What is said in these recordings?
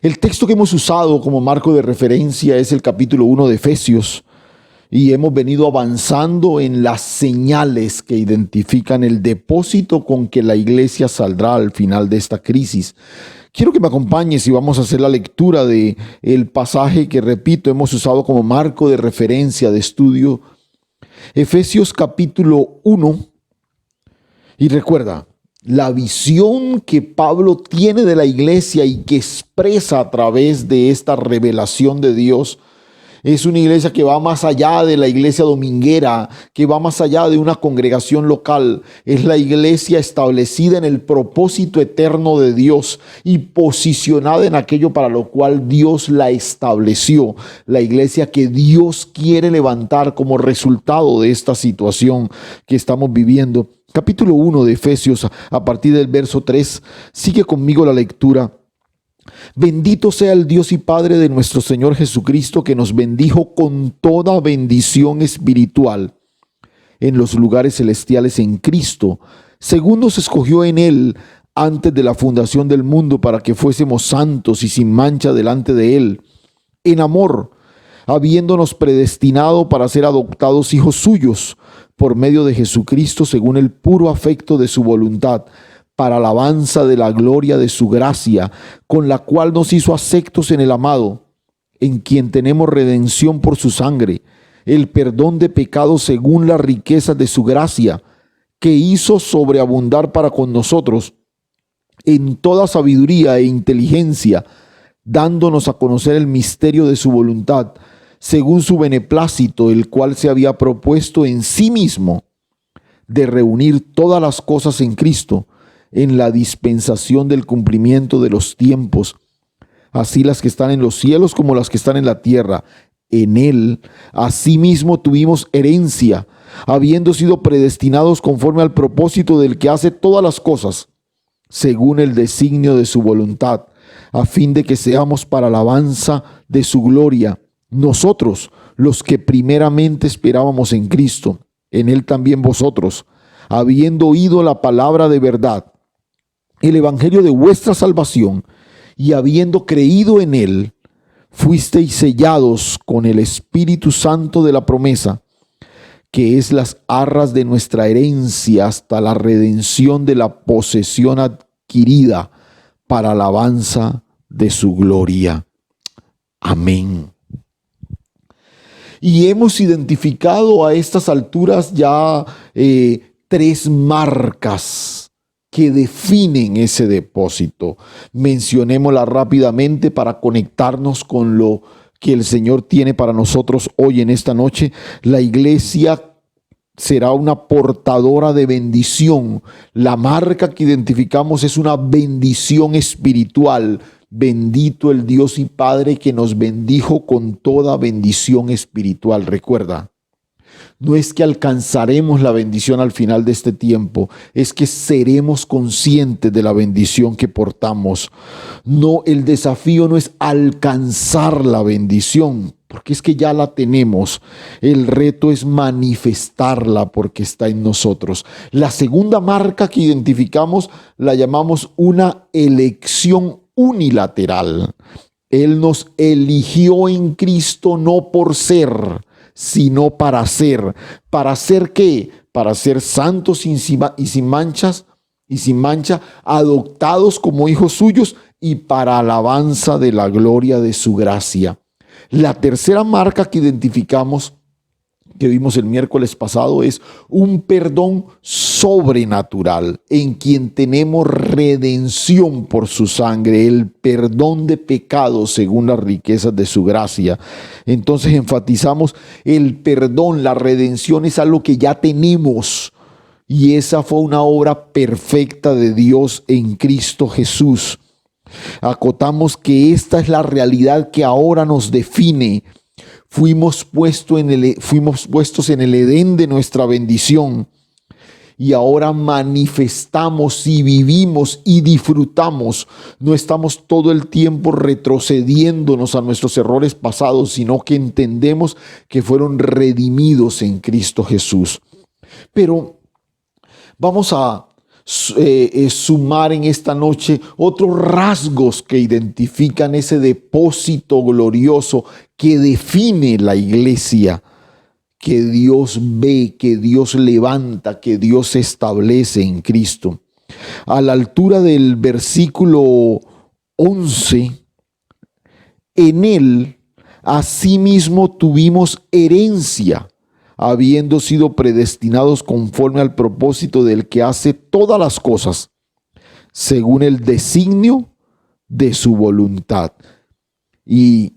El texto que hemos usado como marco de referencia es el capítulo 1 de Efesios y hemos venido avanzando en las señales que identifican el depósito con que la iglesia saldrá al final de esta crisis. Quiero que me acompañes y vamos a hacer la lectura de el pasaje que, repito, hemos usado como marco de referencia de estudio, Efesios capítulo 1. Y recuerda, la visión que Pablo tiene de la iglesia y que expresa a través de esta revelación de Dios es una iglesia que va más allá de la iglesia dominguera, que va más allá de una congregación local. Es la iglesia establecida en el propósito eterno de Dios y posicionada en aquello para lo cual Dios la estableció. La iglesia que Dios quiere levantar como resultado de esta situación que estamos viviendo. Capítulo 1 de Efesios, a partir del verso 3, sigue conmigo la lectura. Bendito sea el Dios y Padre de nuestro Señor Jesucristo, que nos bendijo con toda bendición espiritual en los lugares celestiales en Cristo, según nos escogió en Él antes de la fundación del mundo, para que fuésemos santos y sin mancha delante de Él, en amor, habiéndonos predestinado para ser adoptados hijos suyos por medio de Jesucristo, según el puro afecto de su voluntad, para alabanza de la gloria de su gracia, con la cual nos hizo aceptos en el amado, en quien tenemos redención por su sangre, el perdón de pecados según las riquezas de su gracia, que hizo sobreabundar para con nosotros en toda sabiduría e inteligencia, dándonos a conocer el misterio de su voluntad, según su beneplácito, el cual se había propuesto en sí mismo de reunir todas las cosas en Cristo, en la dispensación del cumplimiento de los tiempos, así las que están en los cielos como las que están en la tierra. En Él, asimismo, tuvimos herencia, habiendo sido predestinados conforme al propósito del que hace todas las cosas, según el designio de su voluntad, a fin de que seamos para alabanza de su gloria, nosotros, los que primeramente esperábamos en Cristo, en Él también vosotros, habiendo oído la palabra de verdad, el evangelio de vuestra salvación, y habiendo creído en Él, fuisteis sellados con el Espíritu Santo de la promesa, que es las arras de nuestra herencia hasta la redención de la posesión adquirida para alabanza de su gloria. Amén. Y hemos identificado a estas alturas ya tres marcas que definen ese depósito. Mencionémosla rápidamente para conectarnos con lo que el Señor tiene para nosotros hoy en esta noche. La iglesia será una portadora de bendición. La marca que identificamos es una bendición espiritual. Bendito el Dios y Padre que nos bendijo con toda bendición espiritual. Recuerda, no es que alcanzaremos la bendición al final de este tiempo, es que seremos conscientes de la bendición que portamos. No, el desafío no es alcanzar la bendición, porque es que ya la tenemos. El reto es manifestarla porque está en nosotros. La segunda marca que identificamos la llamamos una elección unilateral. Él nos eligió en Cristo no por ser, sino para ser. ¿Para ser qué? Para ser santos y sin mancha, adoptados como hijos suyos y para alabanza de la gloria de su gracia. La tercera marca que identificamos, que vimos el miércoles pasado, es un perdón sobrenatural en quien tenemos redención por su sangre, el perdón de pecados según las riquezas de su gracia. Entonces enfatizamos el perdón, la redención es algo que ya tenemos y esa fue una obra perfecta de Dios en Cristo Jesús. Acotamos que esta es la realidad que ahora nos define. Fuimos puestos en el Edén de nuestra bendición y ahora manifestamos y vivimos y disfrutamos. No estamos todo el tiempo retrocediéndonos a nuestros errores pasados, sino que entendemos que fueron redimidos en Cristo Jesús. Pero vamos a sumar en esta noche otros rasgos que identifican ese depósito glorioso que define la iglesia, que Dios ve, que Dios levanta, que Dios establece en Cristo. A la altura del versículo 11, en él asimismo tuvimos herencia, habiendo sido predestinados conforme al propósito del que hace todas las cosas, según el designio de su voluntad. Y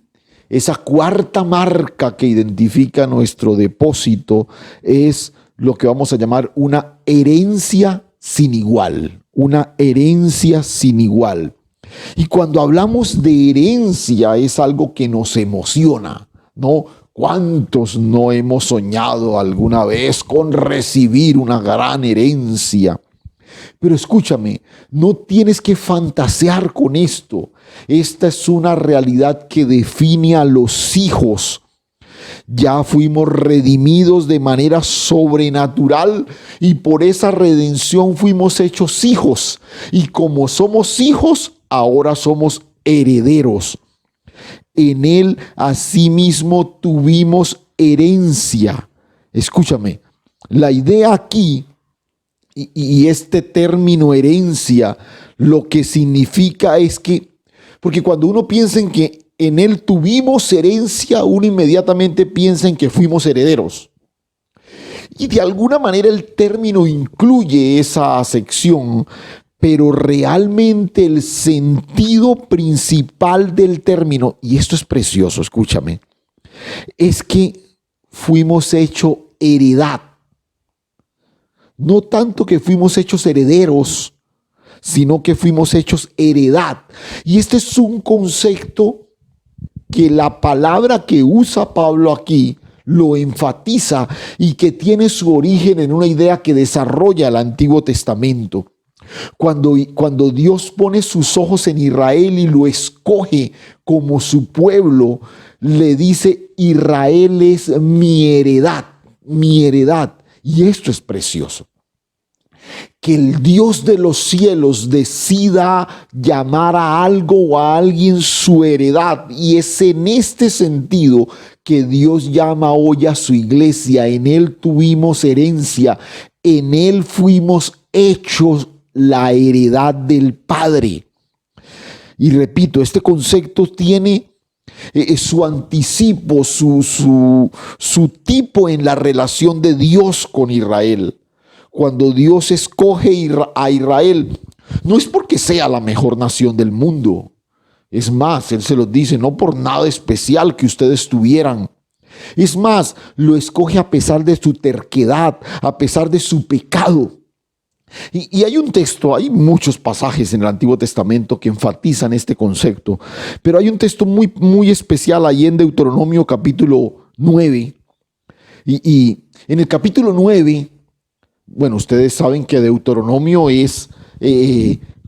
esa cuarta marca que identifica nuestro depósito es lo que vamos a llamar una herencia sin igual, una herencia sin igual. Y cuando hablamos de herencia es algo que nos emociona, ¿no? ¿Cuántos no hemos soñado alguna vez con recibir una gran herencia? Pero escúchame, no tienes que fantasear con esto. Esta es una realidad que define a los hijos. Ya fuimos redimidos de manera sobrenatural y por esa redención fuimos hechos hijos. Y como somos hijos, ahora somos herederos. En él asimismo tuvimos herencia. Escúchame, la idea aquí y este término herencia lo que significa es que, porque cuando uno piensa en que en él tuvimos herencia, uno inmediatamente piensa en que fuimos herederos. Y de alguna manera el término incluye esa sección, pero realmente el sentido principal del término, y esto es precioso, escúchame, es que fuimos hechos heredad. No tanto que fuimos hechos herederos, sino que fuimos hechos heredad. Y este es un concepto que la palabra que usa Pablo aquí lo enfatiza y que tiene su origen en una idea que desarrolla el Antiguo Testamento. Cuando Dios pone sus ojos en Israel y lo escoge como su pueblo, le dice: Israel es mi heredad, mi heredad. Y esto es precioso. Que el Dios de los cielos decida llamar a algo o a alguien su heredad. Y es en este sentido que Dios llama hoy a su iglesia. En él tuvimos herencia. En él fuimos hechos la heredad del Padre. Y repito, este concepto tiene su anticipo, su tipo en la relación de Dios con Israel. Cuando Dios escoge a Israel, no es porque sea la mejor nación del mundo. Es más, Él se los dice, no por nada especial que ustedes tuvieran. Es más, lo escoge a pesar de su terquedad, a pesar de su pecado. Y hay un texto, hay muchos pasajes en el Antiguo Testamento que enfatizan este concepto, pero hay un texto muy, muy especial ahí en Deuteronomio capítulo 9. Y en el capítulo 9, bueno, ustedes saben que Deuteronomio es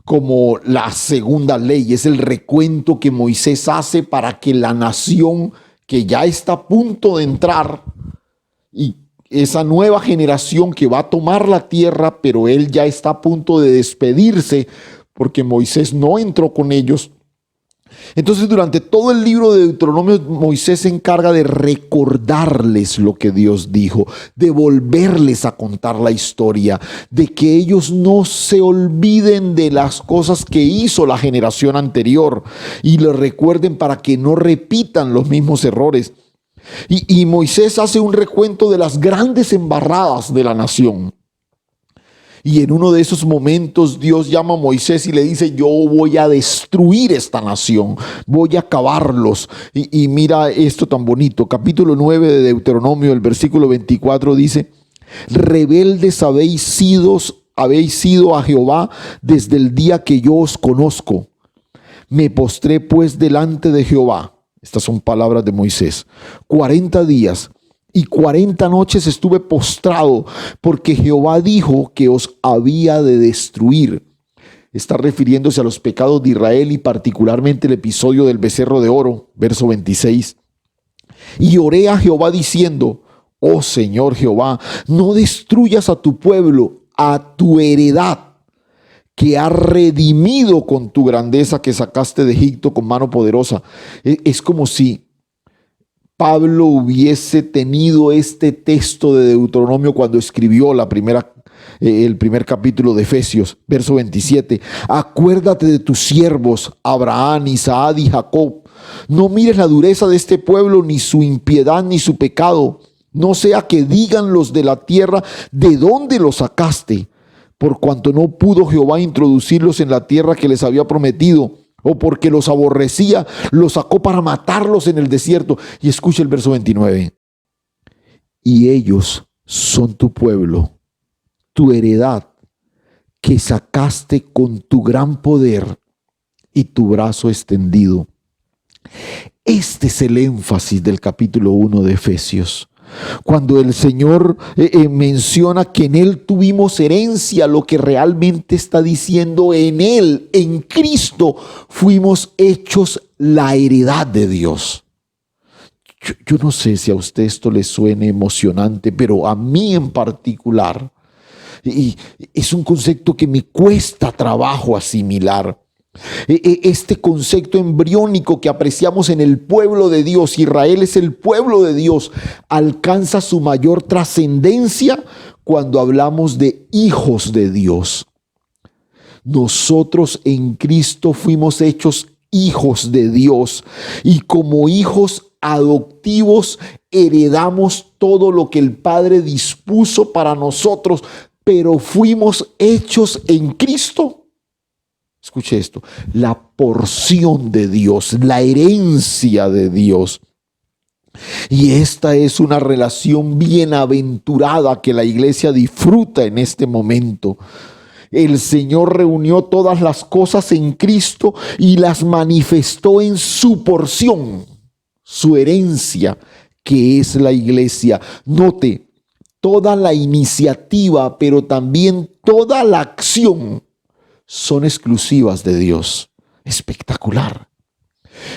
como la segunda ley, es el recuento que Moisés hace para que la nación que ya está a punto de entrar y esa nueva generación que va a tomar la tierra, pero él ya está a punto de despedirse porque Moisés no entró con ellos. Entonces, durante todo el libro de Deuteronomio, Moisés se encarga de recordarles lo que Dios dijo, de volverles a contar la historia, de que ellos no se olviden de las cosas que hizo la generación anterior y lo recuerden para que no repitan los mismos errores. Y Moisés hace un recuento de las grandes embarradas de la nación. Y en uno de esos momentos Dios llama a Moisés y le dice: yo voy a destruir esta nación, voy a acabarlos. Y mira esto tan bonito, capítulo 9 de Deuteronomio, el versículo 24 dice: rebeldes habéis sido a Jehová desde el día que yo os conozco. Me postré pues delante de Jehová. Estas son palabras de Moisés. 40 días y 40 noches estuve postrado, porque Jehová dijo que os había de destruir. Está refiriéndose a los pecados de Israel y particularmente el episodio del becerro de oro, verso 26. Y oré a Jehová diciendo: oh Señor Jehová, no destruyas a tu pueblo, a tu heredad, que ha redimido con tu grandeza que sacaste de Egipto con mano poderosa. Es como si Pablo hubiese tenido este texto de Deuteronomio cuando escribió el primer capítulo de Efesios, verso 27. Acuérdate de tus siervos, Abraham, Isaac y Jacob. No mires la dureza de este pueblo, ni su impiedad, ni su pecado. No sea que digan los de la tierra, ¿de dónde los sacaste? Por cuanto no pudo Jehová introducirlos en la tierra que les había prometido, o porque los aborrecía, los sacó para matarlos en el desierto. Y escucha el verso 29. Y ellos son tu pueblo, tu heredad, que sacaste con tu gran poder y tu brazo extendido. Este es el énfasis del capítulo 1 de Efesios. Cuando el Señor menciona que en Él tuvimos herencia, lo que realmente está diciendo, en Él, en Cristo, fuimos hechos la heredad de Dios. Yo no sé si a usted esto le suene emocionante, pero a mí en particular, y es un concepto que me cuesta trabajo asimilar. Este concepto embriónico que apreciamos en el pueblo de Dios, Israel es el pueblo de Dios, alcanza su mayor trascendencia cuando hablamos de hijos de Dios. Nosotros en Cristo fuimos hechos hijos de Dios y como hijos adoptivos heredamos todo lo que el Padre dispuso para nosotros, pero fuimos hechos en Cristo. Escuche esto, la porción de Dios, la herencia de Dios. Y esta es una relación bienaventurada que la iglesia disfruta en este momento. El Señor reunió todas las cosas en Cristo y las manifestó en su porción, su herencia, que es la iglesia. Note, toda la iniciativa, pero también toda la acción son exclusivas de Dios. Espectacular.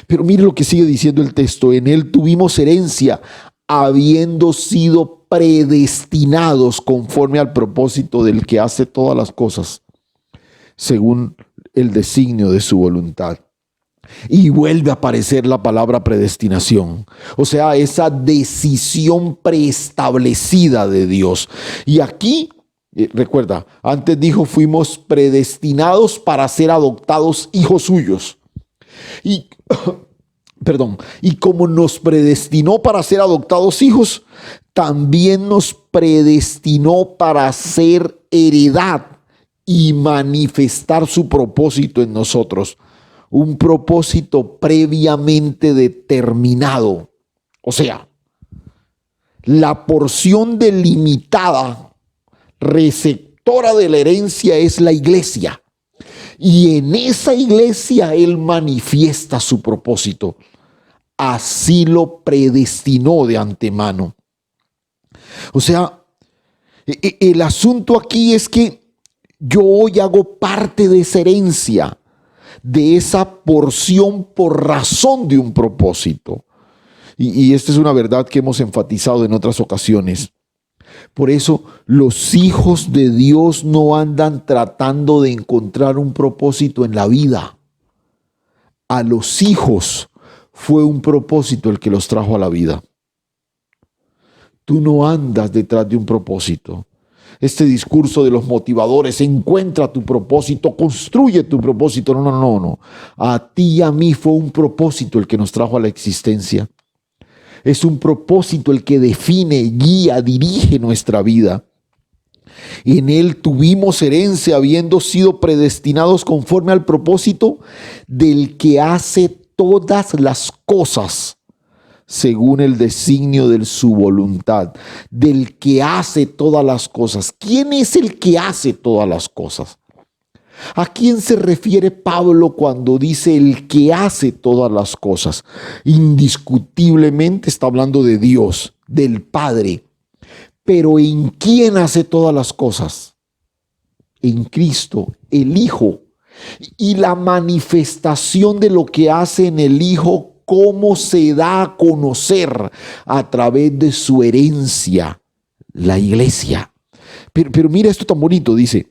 Pero mire lo que sigue diciendo el texto. En Él tuvimos herencia, habiendo sido predestinados conforme al propósito del que hace todas las cosas, según el designio de su voluntad. Y vuelve a aparecer la palabra predestinación, o sea, esa decisión preestablecida de Dios. Y aquí recuerda, antes dijo, fuimos predestinados para ser adoptados hijos suyos. Y, y como nos predestinó para ser adoptados hijos, también nos predestinó para ser heredad y manifestar su propósito en nosotros. Un propósito previamente determinado. O sea, la porción delimitada receptora de la herencia es la iglesia. Y en esa iglesia Él manifiesta su propósito. Así lo predestinó de antemano. O sea, el asunto aquí es que yo hoy hago parte de esa herencia, de esa porción por razón de un propósito. Y esta es una verdad que hemos enfatizado en otras ocasiones. Por eso los hijos de Dios no andan tratando de encontrar un propósito en la vida. A los hijos fue un propósito el que los trajo a la vida. Tú no andas detrás de un propósito. Este discurso de los motivadores, encuentra tu propósito, construye tu propósito. No. A ti y a mí fue un propósito el que nos trajo a la existencia. Es un propósito el que define, guía, dirige nuestra vida. En Él tuvimos herencia, habiendo sido predestinados conforme al propósito del que hace todas las cosas según el designio de su voluntad. Del que hace todas las cosas. ¿Quién es el que hace todas las cosas? ¿A quién se refiere Pablo cuando dice el que hace todas las cosas? Indiscutiblemente está hablando de Dios, del Padre. Pero ¿en quién hace todas las cosas? En Cristo, el Hijo. Y la manifestación de lo que hace en el Hijo, ¿cómo se da a conocer? A través de su herencia, la iglesia. Pero mira esto tan bonito, dice.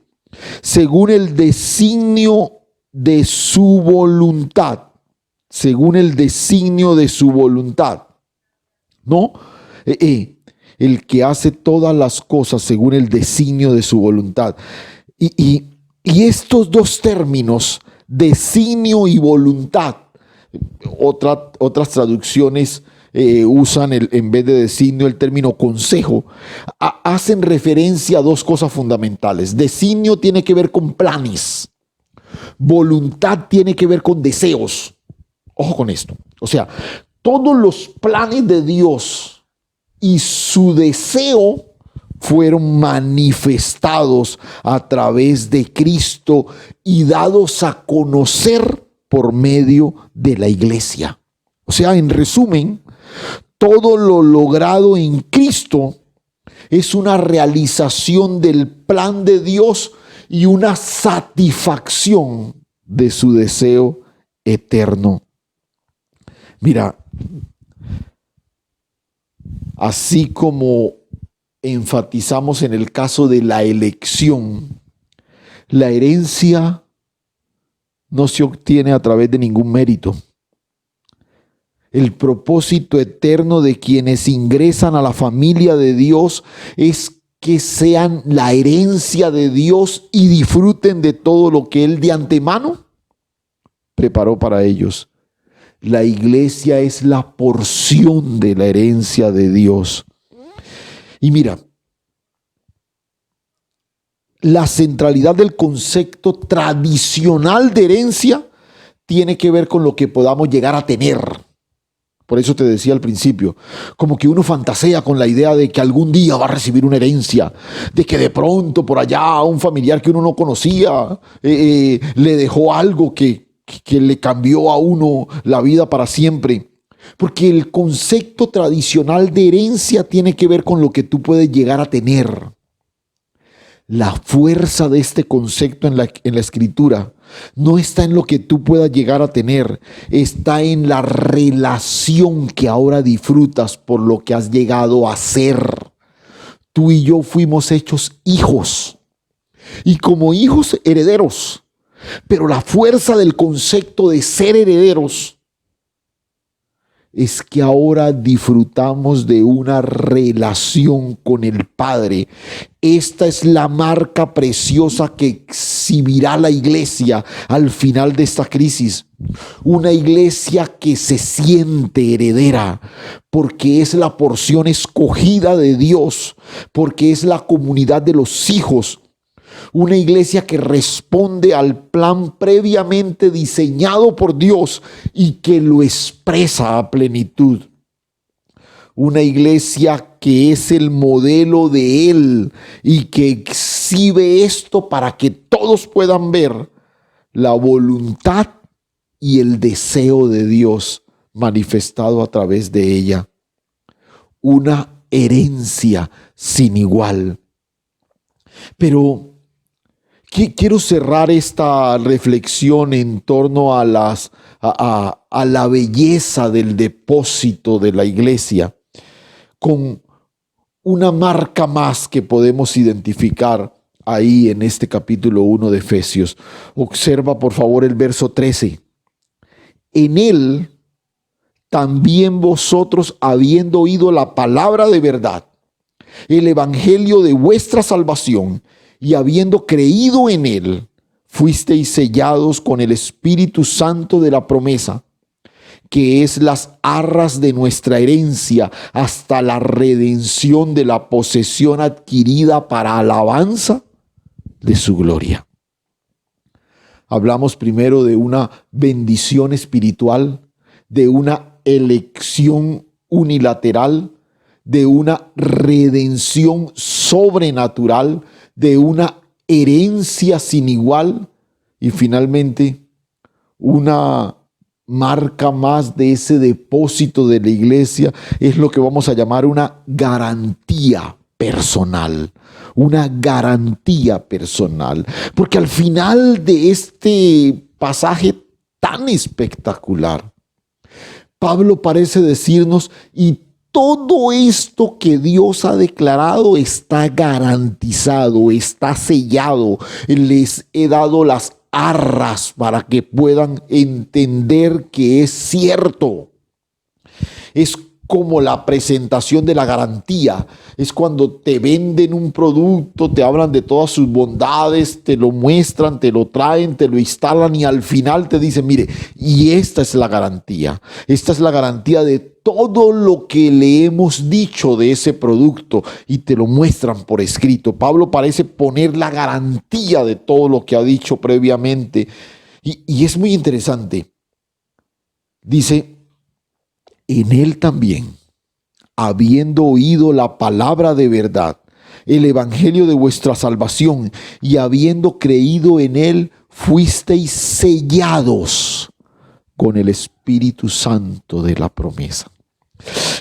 según el designio de su voluntad, según el designio de su voluntad, ¿no? El que hace todas las cosas según el designio de su voluntad. Y estos dos términos, designio y voluntad, otras traducciones usan en vez de designio el término consejo, hacen referencia a dos cosas fundamentales. Designio tiene que ver con planes, voluntad tiene que ver con deseos. Ojo con esto. O sea, todos los planes de Dios y su deseo fueron manifestados a través de Cristo y dados a conocer por medio de la iglesia. O sea, en resumen, todo lo logrado en Cristo es una realización del plan de Dios y una satisfacción de su deseo eterno. Mira, así como enfatizamos en el caso de la elección, la herencia no se obtiene a través de ningún mérito. El propósito eterno de quienes ingresan a la familia de Dios es que sean la herencia de Dios y disfruten de todo lo que Él de antemano preparó para ellos. La iglesia es la porción de la herencia de Dios. Y mira, la centralidad del concepto tradicional de herencia tiene que ver con lo que podamos llegar a tener. Por eso te decía al principio, como que uno fantasea con la idea de que algún día va a recibir una herencia, de que de pronto por allá a un familiar que uno no conocía le dejó algo que le cambió a uno la vida para siempre. Porque el concepto tradicional de herencia tiene que ver con lo que tú puedes llegar a tener. La fuerza de este concepto en la escritura no está en lo que tú puedas llegar a tener, está en la relación que ahora disfrutas por lo que has llegado a ser. Tú y yo fuimos hechos hijos y como hijos herederos. Pero la fuerza del concepto de ser herederos es que ahora disfrutamos de una relación con el Padre. Esta es la marca preciosa que exhibirá la iglesia al final de esta crisis. Una iglesia que se siente heredera, porque es la porción escogida de Dios, porque es la comunidad de los hijos. Una iglesia que responde al plan previamente diseñado por Dios y que lo expresa a plenitud. Una iglesia que es el modelo de Él y que exhibe esto para que todos puedan ver la voluntad y el deseo de Dios manifestado a través de ella. Una herencia sin igual. Pero quiero cerrar esta reflexión en torno a la belleza del depósito de la iglesia con una marca más que podemos identificar ahí en este capítulo 1 de Efesios. Observa por favor el verso 13. En él también vosotros, habiendo oído la palabra de verdad, el evangelio de vuestra salvación, y habiendo creído en él, fuisteis sellados con el Espíritu Santo de la promesa, que es las arras de nuestra herencia hasta la redención de la posesión adquirida para alabanza de su gloria. Hablamos primero de una bendición espiritual, de una elección unilateral, de una redención sobrenatural, de una herencia sin igual y finalmente una marca más de ese depósito de la iglesia es lo que vamos a llamar una garantía personal. Una garantía personal. Porque al final de este pasaje tan espectacular, Pablo parece decirnos, y todo esto que Dios ha declarado está garantizado, está sellado. Les he dado las arras para que puedan entender que es cierto. Es como la presentación de la garantía. Es cuando te venden un producto, te hablan de todas sus bondades, te lo muestran, te lo traen, te lo instalan y al final te dicen, mire, y esta es la garantía. Esta es la garantía de todo lo que le hemos dicho de ese producto y te lo muestran por escrito. Pablo parece poner la garantía de todo lo que ha dicho previamente y es muy interesante. Dice, en él también, habiendo oído la palabra de verdad, el evangelio de vuestra salvación, y habiendo creído en él, fuisteis sellados con el Espíritu Santo de la promesa.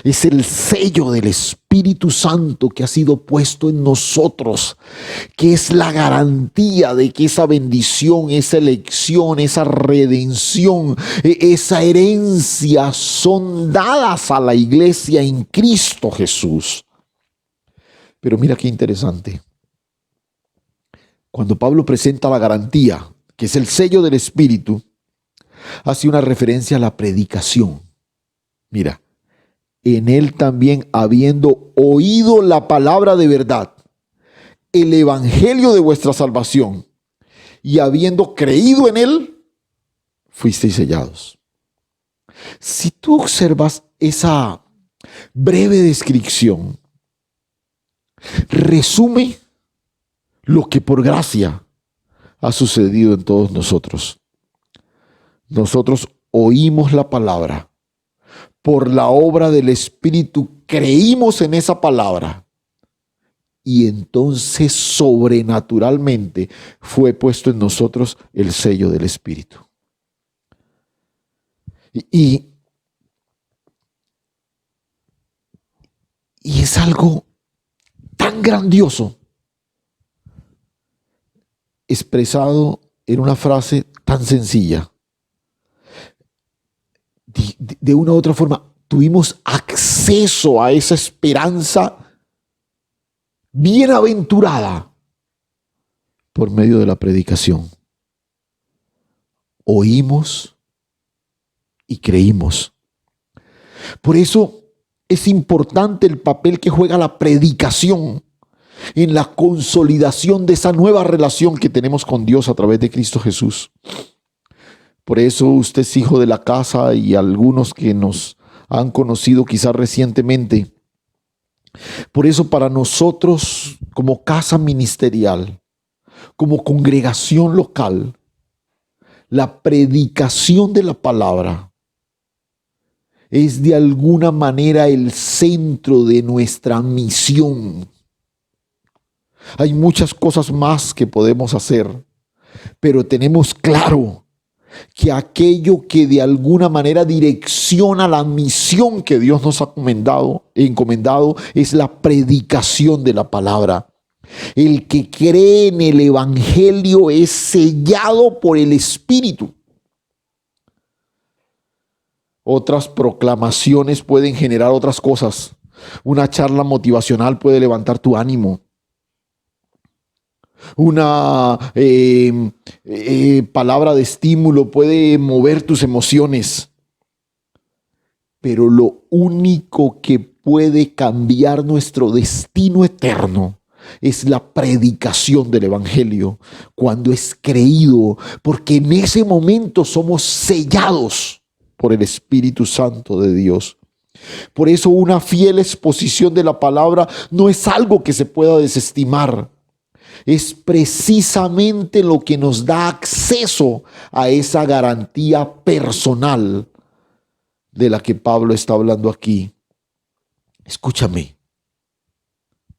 Es el sello del Espíritu Santo que ha sido puesto en nosotros, que es la garantía de que esa bendición, esa elección, esa redención, esa herencia son dadas a la iglesia en Cristo Jesús. Pero mira qué interesante. Cuando Pablo presenta la garantía, que es el sello del Espíritu, hace una referencia a la predicación. Mira, en él también, habiendo oído la palabra de verdad, el evangelio de vuestra salvación, y habiendo creído en él, fuisteis sellados. Si tú observas esa breve descripción, resume lo que por gracia ha sucedido en todos nosotros. Nosotros oímos la palabra. Por la obra del Espíritu creímos en esa palabra y entonces sobrenaturalmente fue puesto en nosotros el sello del Espíritu. Y es algo tan grandioso expresado en una frase tan sencilla. De una u otra forma, tuvimos acceso a esa esperanza bienaventurada por medio de la predicación. Oímos y creímos. Por eso es importante el papel que juega la predicación en la consolidación de esa nueva relación que tenemos con Dios a través de Cristo Jesús. Por eso usted es hijo de la casa y algunos que nos han conocido quizás recientemente. Por eso para nosotros como casa ministerial, como congregación local, la predicación de la palabra es de alguna manera el centro de nuestra misión. Hay muchas cosas más que podemos hacer, pero tenemos claro que aquello que de alguna manera direcciona la misión que Dios nos ha encomendado es la predicación de la palabra. El que cree en el evangelio es sellado por el Espíritu. Otras proclamaciones pueden generar otras cosas. Una charla motivacional puede levantar tu ánimo. Una palabra de estímulo puede mover tus emociones. Pero lo único que puede cambiar nuestro destino eterno es la predicación del evangelio, cuando es creído, porque en ese momento somos sellados por el Espíritu Santo de Dios. Por eso una fiel exposición de la palabra no es algo que se pueda desestimar. Es precisamente lo que nos da acceso a esa garantía personal de la que Pablo está hablando aquí. Escúchame,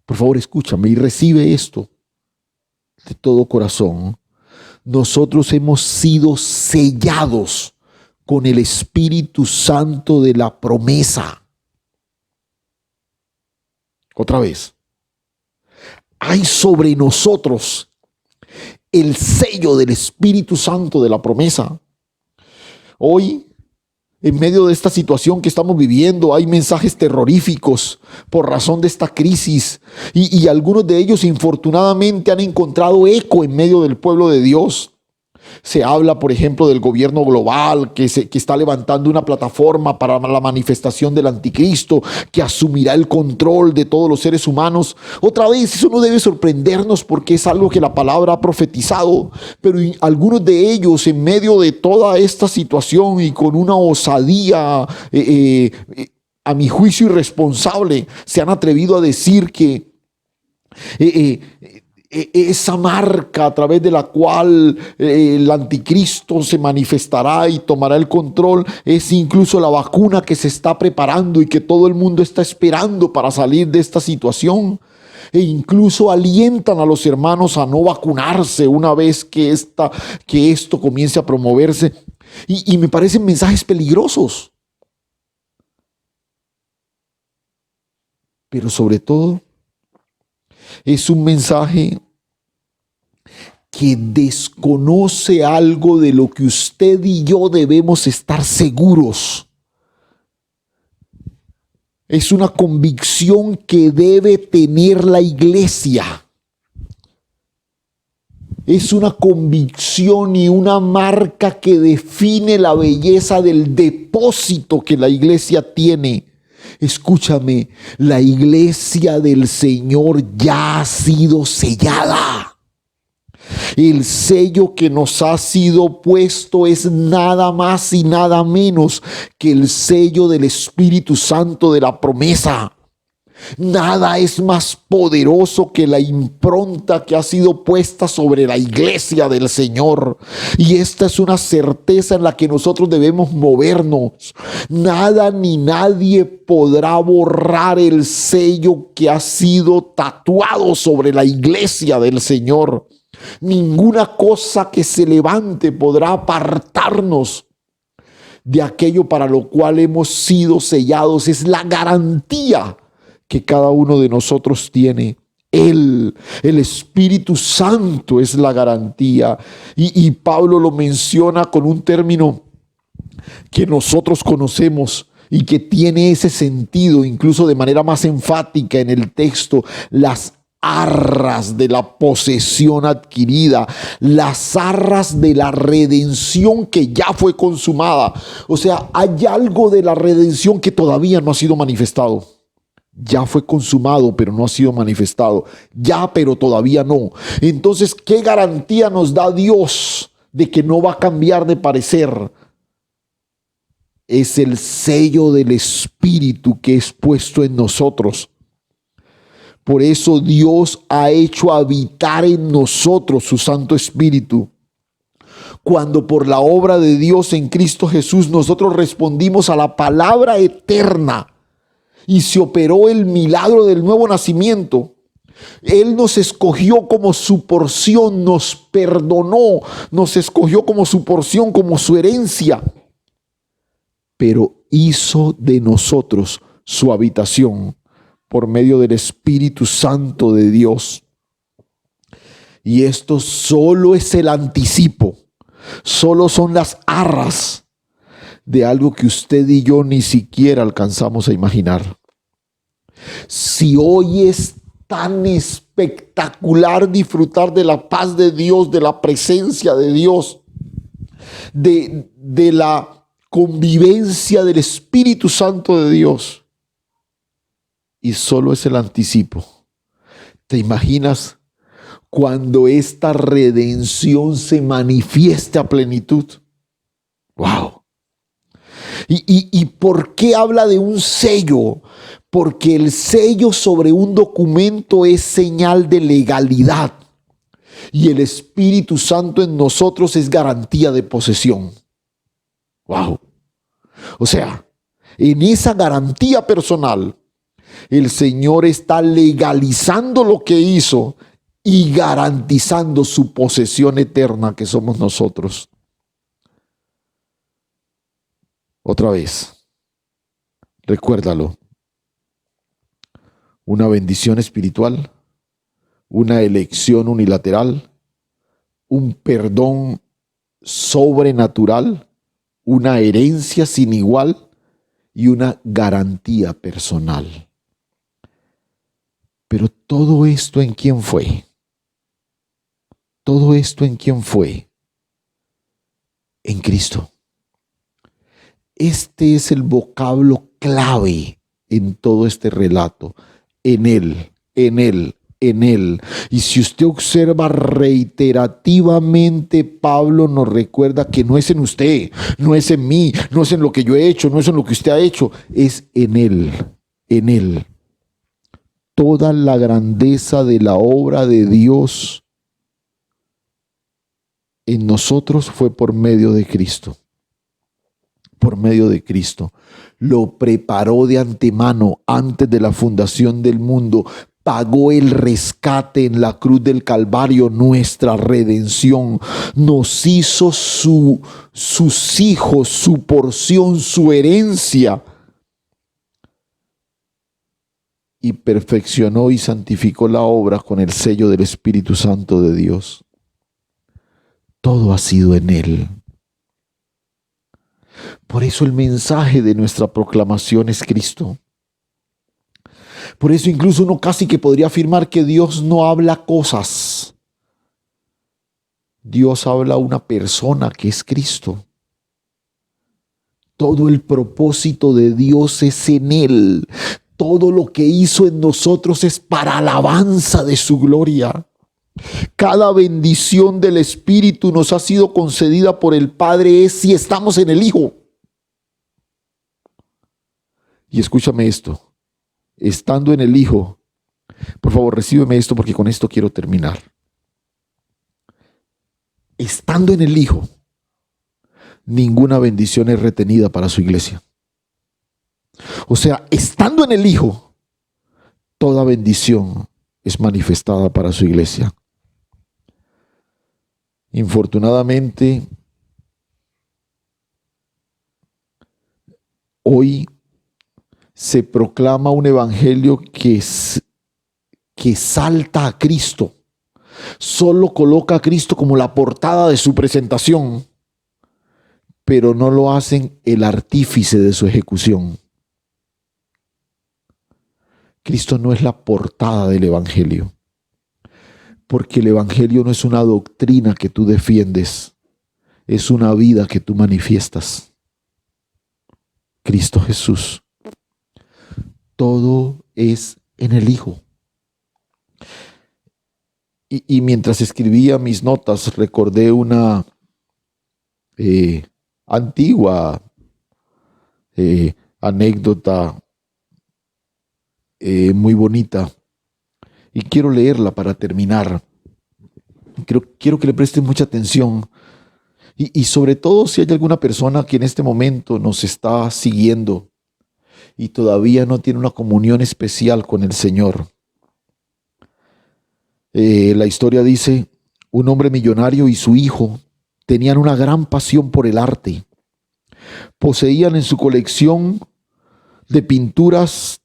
por favor escúchame y recibe esto de todo corazón. Nosotros hemos sido sellados con el Espíritu Santo de la promesa. Otra vez. Hay sobre nosotros el sello del Espíritu Santo de la promesa. Hoy En medio de esta situación que estamos viviendo, hay mensajes terroríficos por razón de esta crisis y algunos de ellos infortunadamente han encontrado eco en medio del pueblo de Dios. Se habla, por ejemplo, del gobierno global que está levantando una plataforma para la manifestación del anticristo, que asumirá el control de todos los seres humanos. Otra vez, eso no debe sorprendernos porque es algo que la palabra ha profetizado, pero algunos de ellos, en medio de toda esta situación y con una osadía, a mi juicio irresponsable, se han atrevido a decir que esa marca a través de la cual el anticristo se manifestará y tomará el control es incluso la vacuna que se está preparando y que todo el mundo está esperando para salir de esta situación. E incluso alientan a los hermanos a no vacunarse una vez que esto comience a promoverse. Y me parecen mensajes peligrosos. Pero sobre todo, es un mensaje que desconoce algo de lo que usted y yo debemos estar seguros. Es una convicción que debe tener la iglesia. Es una convicción y una marca que define la belleza del depósito que la iglesia tiene. Escúchame, la iglesia del Señor ya ha sido sellada. El sello que nos ha sido puesto es nada más y nada menos que el sello del Espíritu Santo de la promesa. Nada es más poderoso que la impronta que ha sido puesta sobre la iglesia del Señor. Y esta es una certeza en la que nosotros debemos movernos. Nada ni nadie podrá borrar el sello que ha sido tatuado sobre la iglesia del Señor. Ninguna cosa que se levante podrá apartarnos de aquello para lo cual hemos sido sellados. Es la garantía que cada uno de nosotros tiene. El Espíritu Santo es la garantía. Y Pablo lo menciona con un término que nosotros conocemos y que tiene ese sentido, incluso de manera más enfática en el texto: las arras de la posesión adquirida, las arras de la redención que ya fue consumada. O sea, hay algo de la redención que todavía no ha sido manifestado. Ya fue consumado, pero no ha sido manifestado. Ya, pero todavía no. Entonces, ¿qué garantía nos da Dios de que no va a cambiar de parecer? Es el sello del Espíritu que es puesto en nosotros. Por eso Dios ha hecho habitar en nosotros su Santo Espíritu. Cuando por la obra de Dios en Cristo Jesús nosotros respondimos a la palabra eterna y se operó el milagro del nuevo nacimiento, Él nos escogió como su porción, nos perdonó, nos escogió como su porción, como su herencia, pero hizo de nosotros su habitación por medio del Espíritu Santo de Dios. Y esto solo es el anticipo, solo son las arras de algo que usted y yo ni siquiera alcanzamos a imaginar. Si hoy es tan espectacular disfrutar de la paz de Dios, de la presencia de Dios, de la convivencia del Espíritu Santo de Dios, y solo es el anticipo, ¿te imaginas cuando esta redención se manifieste a plenitud? ¡Wow! ¿Y por qué habla de un sello? Porque el sello sobre un documento es señal de legalidad y el Espíritu Santo en nosotros es garantía de posesión. ¡Wow! O sea, en esa garantía personal, el Señor está legalizando lo que hizo y garantizando su posesión eterna, que somos nosotros. Otra vez, recuérdalo. Una bendición espiritual, una elección unilateral, un perdón sobrenatural, una herencia sin igual y una garantía personal. Pero todo esto ¿en quién fue? Todo esto ¿en quién fue? En Cristo. Este es el vocablo clave en todo este relato. En Él, en Él, en Él. Y si usted observa reiterativamente, Pablo nos recuerda que no es en usted, no es en mí, no es en lo que yo he hecho, no es en lo que usted ha hecho, es en Él, en Él. Toda la grandeza de la obra de Dios en nosotros fue por medio de Cristo. Por medio de Cristo. Lo preparó de antemano antes de la fundación del mundo. Pagó el rescate en la cruz del Calvario, nuestra redención. Nos hizo sus hijos, su porción, su herencia. Y perfeccionó y santificó la obra con el sello del Espíritu Santo de Dios. Todo ha sido en Él. Por eso el mensaje de nuestra proclamación es Cristo. Por eso incluso uno casi que podría afirmar que Dios no habla cosas. Dios habla a una persona que es Cristo. Todo el propósito de Dios es en Él. Todo lo que hizo en nosotros es para alabanza de su gloria. Cada bendición del Espíritu nos ha sido concedida por el Padre es si estamos en el Hijo. Y escúchame esto, estando en el Hijo, por favor recíbeme esto porque con esto quiero terminar. Estando en el Hijo, ninguna bendición es retenida para su iglesia. O sea, estando en el Hijo, toda bendición es manifestada para su iglesia. Infortunadamente, hoy se proclama un evangelio que salta a Cristo. Solo coloca a Cristo como la portada de su presentación, pero no lo hacen el artífice de su ejecución. Cristo no es la portada del evangelio, porque el evangelio no es una doctrina que tú defiendes, es una vida que tú manifiestas. Cristo Jesús. Todo es en el Hijo. Y mientras escribía mis notas, recordé una antigua anécdota muy bonita. Y quiero leerla para terminar. Quiero que le presten mucha atención. Y sobre todo si hay alguna persona que en este momento nos está siguiendo y todavía no tiene una comunión especial con el Señor. La historia dice, un hombre millonario y su hijo tenían una gran pasión por el arte. Poseían en su colección de pinturas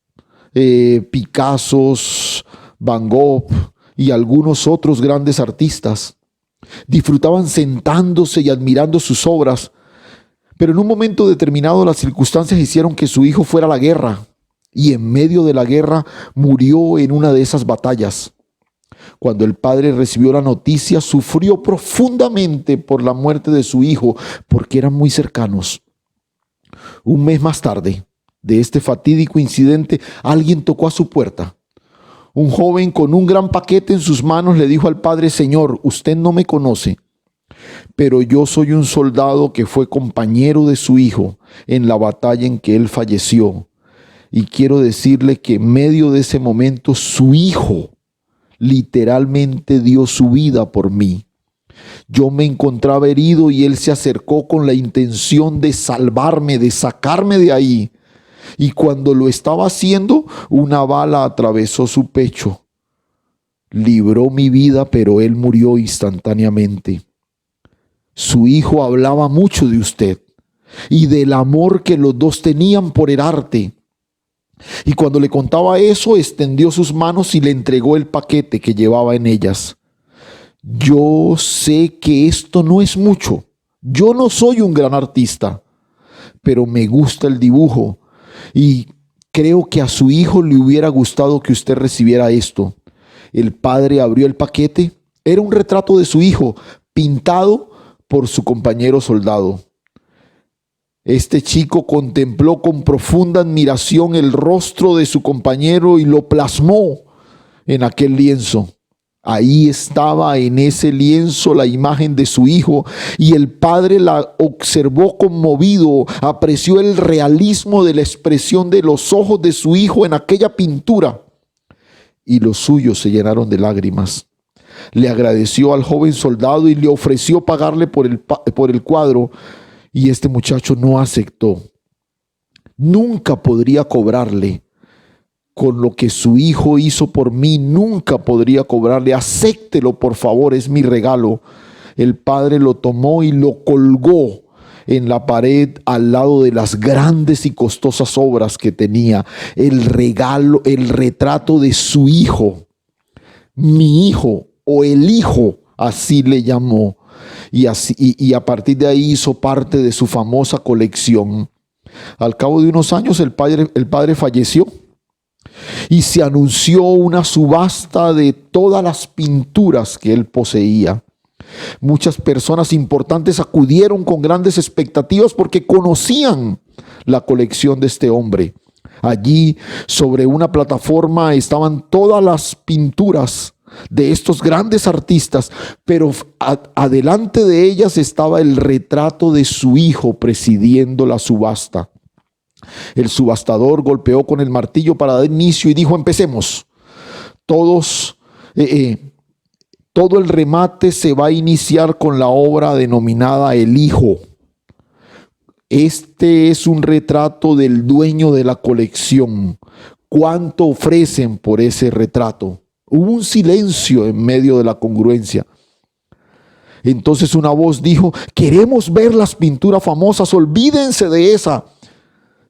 Picassos, Van Gogh y algunos otros grandes artistas. Disfrutaban sentándose y admirando sus obras, pero en un momento determinado las circunstancias hicieron que su hijo fuera a la guerra y en medio de la guerra murió en una de esas batallas. Cuando el padre recibió la noticia, sufrió profundamente por la muerte de su hijo porque eran muy cercanos. Un mes más tarde de este fatídico incidente, alguien tocó a su puerta. Un joven con un gran paquete en sus manos le dijo al padre: Señor, usted no me conoce, pero yo soy un soldado que fue compañero de su hijo en la batalla en que él falleció. Y quiero decirle que en medio de ese momento su hijo literalmente dio su vida por mí. Yo me encontraba herido y él se acercó con la intención de salvarme, de sacarme de ahí. Y cuando lo estaba haciendo, una bala atravesó su pecho. Libró mi vida, pero él murió instantáneamente. Su hijo hablaba mucho de usted y del amor que los dos tenían por el arte. Y cuando le contaba eso, extendió sus manos y le entregó el paquete que llevaba en ellas. Yo sé que esto no es mucho. Yo no soy un gran artista, pero me gusta el dibujo y creo que a su hijo le hubiera gustado que usted recibiera esto. El padre abrió el paquete. Era un retrato de su hijo, pintado por su compañero soldado. Este chico contempló con profunda admiración el rostro de su compañero y lo plasmó en aquel lienzo. Ahí estaba en ese lienzo la imagen de su hijo y el padre la observó conmovido, apreció el realismo de la expresión de los ojos de su hijo en aquella pintura y los suyos se llenaron de lágrimas. Le agradeció al joven soldado y le ofreció pagarle por el cuadro y este muchacho no aceptó. Nunca podría cobrarle. Con lo que su hijo hizo por mí, nunca podría cobrarle. Acéptelo, por favor, es mi regalo. El padre lo tomó y lo colgó en la pared al lado de las grandes y costosas obras que tenía. El regalo, el retrato de su hijo. Mi hijo o el hijo, así le llamó. Y a partir de ahí hizo parte de su famosa colección. Al cabo de unos años el padre falleció. Y se anunció una subasta de todas las pinturas que él poseía. Muchas personas importantes acudieron con grandes expectativas porque conocían la colección de este hombre. Allí, sobre una plataforma, estaban todas las pinturas de estos grandes artistas, pero adelante de ellas estaba el retrato de su hijo presidiendo la subasta. El subastador golpeó con el martillo para dar inicio y dijo: empecemos. Todo el remate se va a iniciar con la obra denominada El Hijo. Este es un retrato del dueño de la colección. ¿Cuánto ofrecen por ese retrato? Hubo un silencio en medio de la congruencia. Entonces una voz dijo: queremos ver las pinturas famosas, olvídense de esa.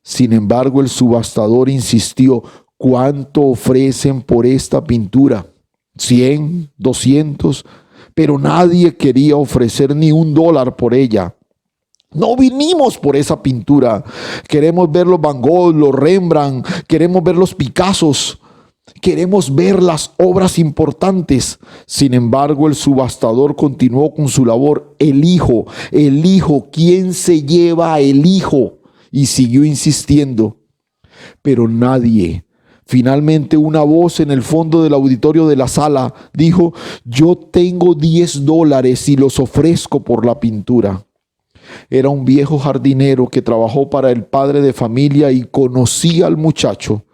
Sin embargo, el subastador insistió: ¿cuánto ofrecen por esta pintura? 100, 200, pero nadie quería ofrecer ni $1 por ella. No vinimos por esa pintura. Queremos ver los Van Gogh, los Rembrandt, queremos ver los Picassos, queremos ver las obras importantes. Sin embargo, el subastador continuó con su labor. El hijo, ¿quién se lleva a el hijo? Y siguió insistiendo, pero nadie. Finalmente una voz en el fondo del auditorio de la sala dijo: yo tengo $10 y los ofrezco por la pintura. Era un viejo jardinero que trabajó para el padre de familia y conocía al muchacho,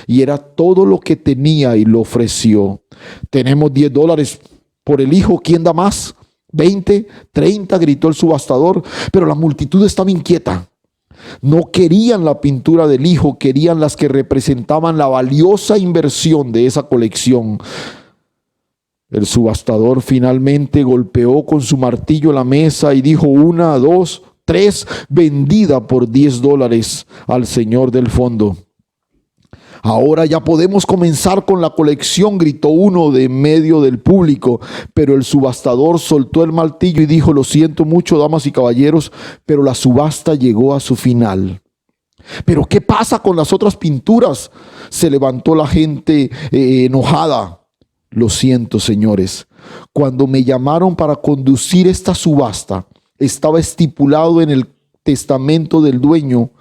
y era todo lo que tenía y lo ofreció. Tenemos $10 por el hijo, ¿quién da más? 20, 30, gritó el subastador, pero la multitud estaba inquieta. No querían la pintura del hijo, querían las que representaban la valiosa inversión de esa colección. El subastador finalmente golpeó con su martillo la mesa y dijo: 1, 2, 3, vendida por $10 al señor del fondo. Ahora ya podemos comenzar con la colección, gritó uno de medio del público, pero el subastador soltó el martillo y dijo: lo siento mucho, damas y caballeros, pero la subasta llegó a su final. ¿Pero qué pasa con las otras pinturas? Se levantó la gente enojada. Lo siento, señores, cuando me llamaron para conducir esta subasta, estaba estipulado en el testamento del dueño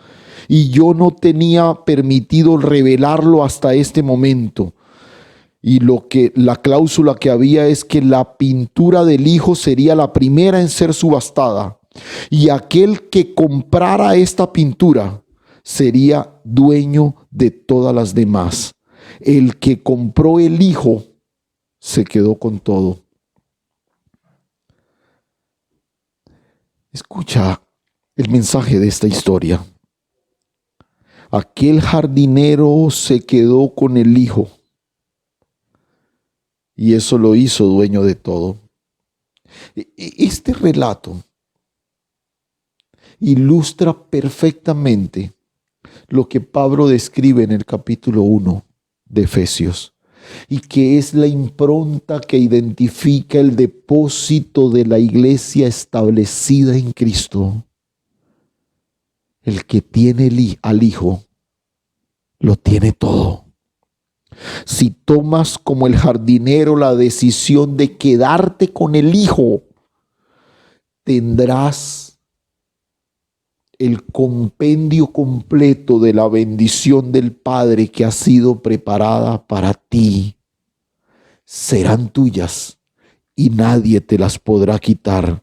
y yo no tenía permitido revelarlo hasta este momento. Y la cláusula que había es que la pintura del hijo sería la primera en ser subastada. Y aquel que comprara esta pintura sería dueño de todas las demás. El que compró el hijo se quedó con todo. Escucha el mensaje de esta historia. Aquel jardinero se quedó con el hijo y eso lo hizo dueño de todo. Este relato ilustra perfectamente lo que Pablo describe en el capítulo 1 de Efesios y que es la impronta que identifica el depósito de la iglesia establecida en Cristo. el que tiene al Hijo, lo tiene todo. Si tomas como el jardinero la decisión de quedarte con el Hijo, tendrás el compendio completo de la bendición del Padre que ha sido preparada para ti. Serán tuyas y nadie te las podrá quitar.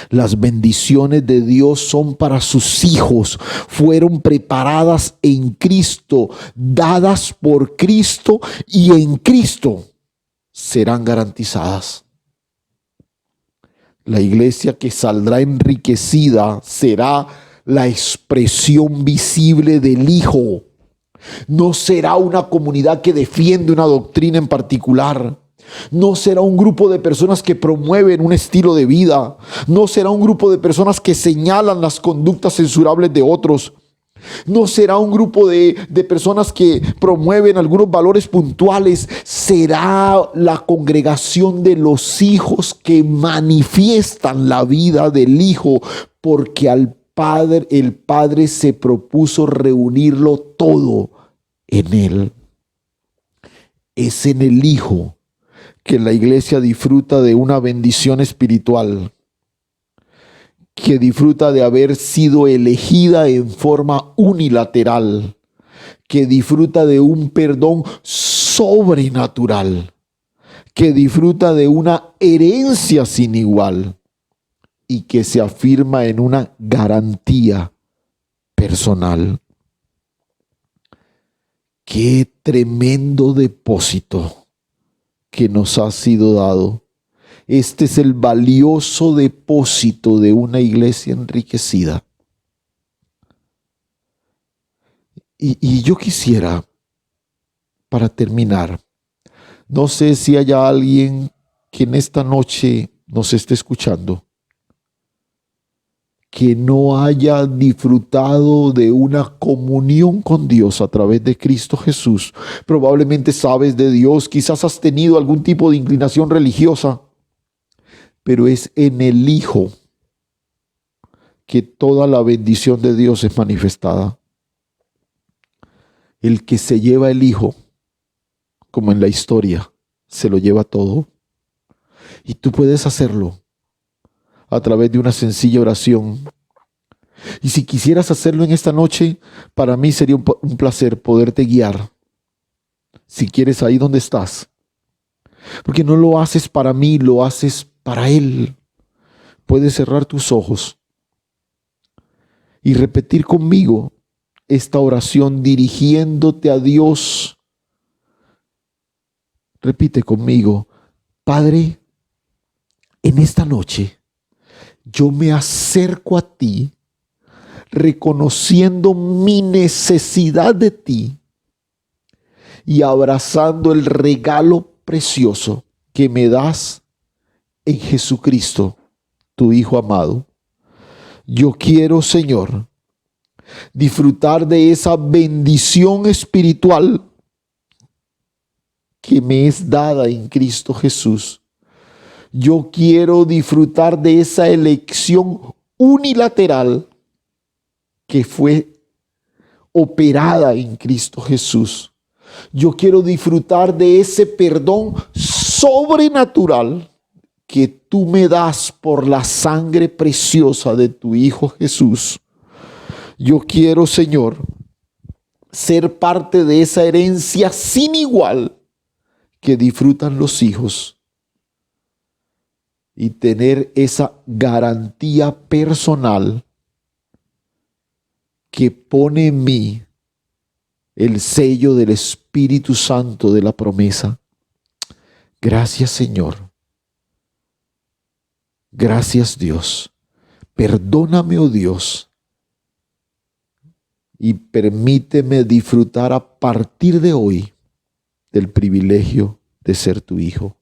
Las bendiciones de Dios son para sus hijos. Fueron preparadas en Cristo, dadas por Cristo y en Cristo serán garantizadas. La iglesia que saldrá enriquecida será la expresión visible del Hijo. No será una comunidad que defiende una doctrina en particular. No será un grupo de personas que promueven un estilo de vida. No será un grupo de personas que señalan las conductas censurables de otros. No será un grupo de personas que promueven algunos valores puntuales. Será la congregación de los hijos que manifiestan la vida del Hijo, porque el Padre se propuso reunirlo todo en Él. Es en el Hijo que la iglesia disfruta de una bendición espiritual, que disfruta de haber sido elegida en forma unilateral, que disfruta de un perdón sobrenatural, que disfruta de una herencia sin igual y que se afirma en una garantía personal. Qué tremendo depósito que nos ha sido dado. Este es el valioso depósito de una iglesia enriquecida. Y yo quisiera, para terminar, no sé si haya alguien que en esta noche nos esté escuchando, que no haya disfrutado de una comunión con Dios a través de Cristo Jesús. Probablemente sabes de Dios, quizás has tenido algún tipo de inclinación religiosa, pero es en el Hijo que toda la bendición de Dios es manifestada. El que se lleva el Hijo, como en la historia, se lo lleva todo. Y tú puedes hacerlo a través de una sencilla oración. Y si quisieras hacerlo en esta noche, para mí sería un placer poderte guiar. Si quieres, ahí donde estás. Porque no lo haces para mí, lo haces para Él. Puedes cerrar tus ojos y repetir conmigo esta oración dirigiéndote a Dios. Repite conmigo: Padre, en esta noche yo me acerco a ti reconociendo mi necesidad de ti y abrazando el regalo precioso que me das en Jesucristo, tu Hijo amado. Yo quiero, Señor, disfrutar de esa bendición espiritual que me es dada en Cristo Jesús. Yo quiero disfrutar de esa elección unilateral que fue operada en Cristo Jesús. Yo quiero disfrutar de ese perdón sobrenatural que tú me das por la sangre preciosa de tu Hijo Jesús. Yo quiero, Señor, ser parte de esa herencia sin igual que disfrutan los hijos y tener esa garantía personal que pone en mí el sello del Espíritu Santo de la promesa. Gracias, Señor. Gracias, Dios. Perdóname, oh Dios, y permíteme disfrutar a partir de hoy del privilegio de ser tu hijo.